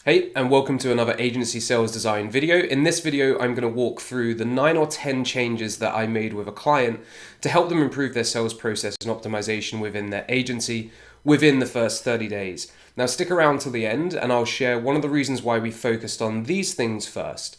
Hey, and welcome to another agency sales design video. In this video, I'm going to walk through the 9 or 10 changes that I made with a client to help them improve their sales process and optimization within their agency within the first 30 days. Now stick around till the end and I'll share one of the reasons why we focused on these things first.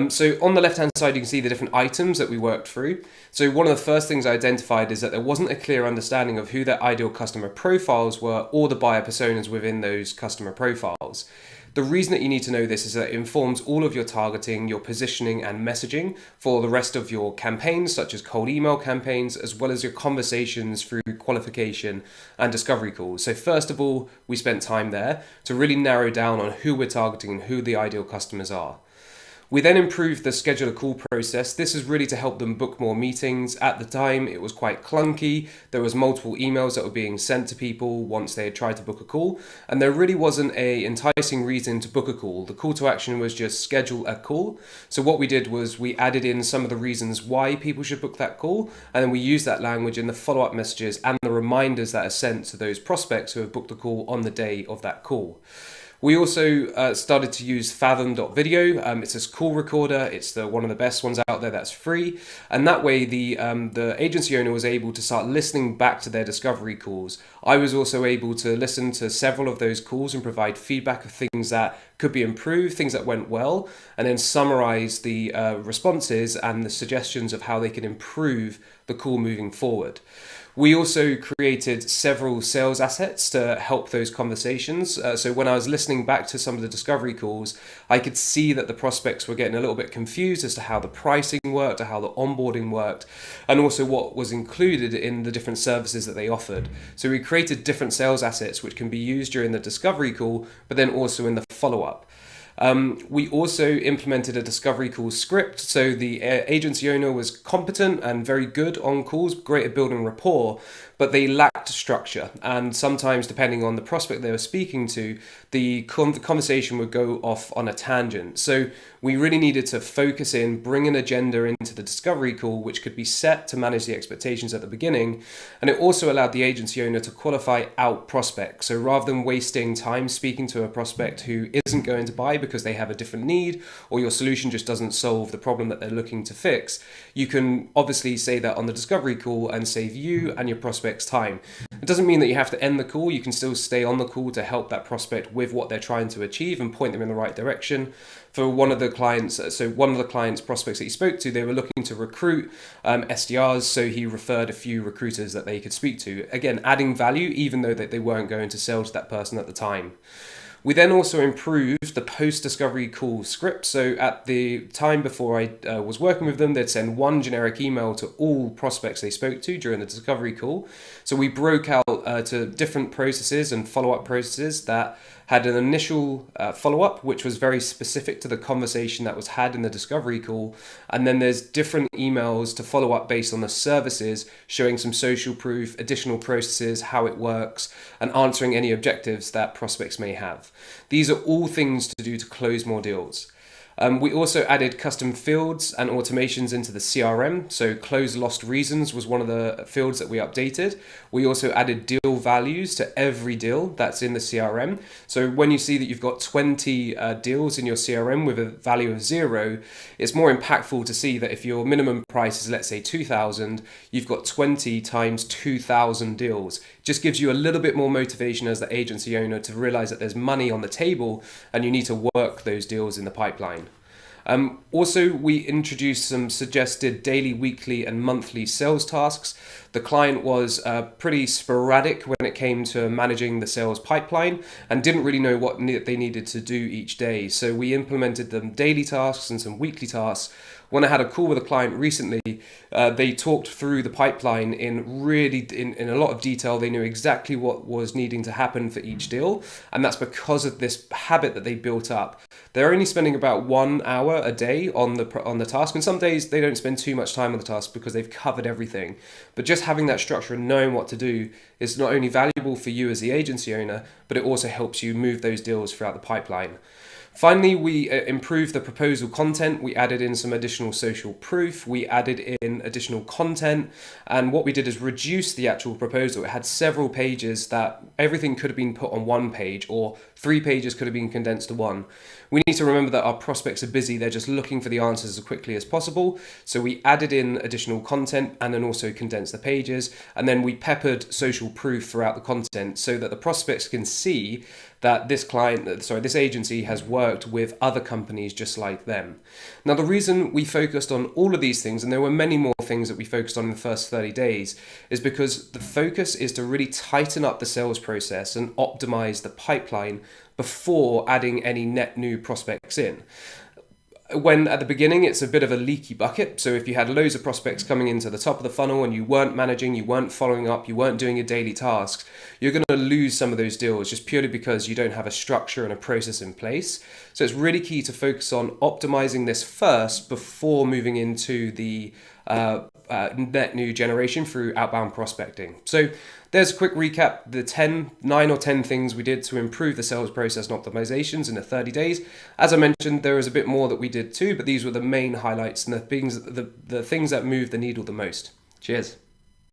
So on the left-hand side, you can see the different items that we worked through. So one of the first things I identified is that there wasn't a clear understanding of who their ideal customer profiles were or the buyer personas within those customer profiles. The reason that you need to know this is that it informs all of your targeting, your positioning and messaging for the rest of your campaigns, such as cold email campaigns, as well as your conversations through qualification and discovery calls. So first of all, we spent time there to really narrow down on who we're targeting and who the ideal customers are. We then improved the schedule a call process. This is really to help them book more meetings. At the time, it was quite clunky. There was multiple emails that were being sent to people once they had tried to book a call, and there really wasn't an enticing reason to book a call. The call to action was just schedule a call. So what we did was we added in some of the reasons why people should book that call, and then we used that language in the follow-up messages and the reminders that are sent to those prospects who have booked a call on the day of that call. We also started to use Fathom.video. It's this call recorder. It's one of the best ones out there that's free. And that way the agency owner was able to start listening back to their discovery calls. I was also able to listen to several of those calls and provide feedback of things that could be improved, things that went well, and then summarize the responses and the suggestions of how they can improve the call moving forward. We also created several sales assets to help those conversations. So when I was listening back to some of the discovery calls, I could see that the prospects were getting a little bit confused as to how the pricing worked, or how the onboarding worked, and also what was included in the different services that they offered. So we created different sales assets which can be used during the discovery call, but then also in the follow-up. We also implemented a discovery call script, so the agency owner was competent and very good on calls, great at building rapport, but they lacked structure. And sometimes, depending on the prospect they were speaking to, the conversation would go off on a tangent. So we really needed to focus in, bring an agenda into the discovery call, which could be set to manage the expectations at the beginning. And it also allowed the agency owner to qualify out prospects. So rather than wasting time speaking to a prospect who isn't going to buy because they have a different need, or your solution just doesn't solve the problem that they're looking to fix, you can obviously say that on the discovery call and save you and your prospect's time. It doesn't mean that you have to end the call. You can still stay on the call to help that prospect with what they're trying to achieve and point them in the right direction. For one of the clients prospects that he spoke to, they were looking to recruit SDRs, so he referred a few recruiters that they could speak to. Again, adding value even though that they weren't going to sell to that person at the time. We then also improved the post-discovery call script. So at the time before I was working with them, they'd send one generic email to all prospects they spoke to during the discovery call. So we broke out to different processes and follow-up processes that had an initial follow-up, which was very specific to the conversation that was had in the discovery call. And then there's different emails to follow up based on the services, showing some social proof, additional processes, how it works, and answering any objectives that prospects may have. These are all things to do to close more deals. We also added custom fields and automations into the CRM. So close lost reasons was one of the fields that we updated. We also added deal values to every deal that's in the CRM. So when you see that you've got 20 deals in your CRM with a value of 0, it's more impactful to see that if your minimum price is, let's say, 2,000, you've got 20 times 2,000 deals. Just gives you a little bit more motivation as the agency owner to realize that there's money on the table and you need to work those deals in the pipeline. Also, we introduced some suggested daily, weekly, and monthly sales tasks. The client was pretty sporadic when it came to managing the sales pipeline and didn't really know what they needed to do each day. So we implemented them daily tasks and some weekly tasks. When I had a call with a client recently, they talked through the pipeline in a lot of detail. They knew exactly what was needing to happen for each deal, and that's because of this habit that they built up. They're only spending about 1 hour a day on the task, and some days they don't spend too much time on the task because they've covered everything. But just having that structure and knowing what to do is not only valuable for you as the agency owner, but it also helps you move those deals throughout the pipeline. Finally, we improved the proposal content. We added in some additional social proof. We added in additional content. And what we did is reduce the actual proposal. It had several pages that everything could have been put on one page or 3 pages could have been condensed to 1. We need to remember that our prospects are busy. They're just looking for the answers as quickly as possible. So we added in additional content and then also condensed the pages. And then we peppered social proof throughout the content so that the prospects can see that this agency has worked with other companies just like them. Now, the reason we focused on all of these things, and there were many more things that we focused on in the first 30 days, is because the focus is to really tighten up the sales process and optimize the pipeline before adding any net new prospects in. When at the beginning it's a bit of a leaky bucket, so if you had loads of prospects coming into the top of the funnel and you weren't managing, you weren't following up, you weren't doing your daily tasks, you're going to lose some of those deals just purely because you don't have a structure and a process in place. So it's really key to focus on optimizing this first before moving into the net new generation through outbound prospecting. So there's a quick recap, the 9 or 10 things we did to improve the sales process and optimizations in the 30 days. As I mentioned, there was a bit more that we did too, but these were the main highlights and the things that moved the needle the most. Cheers.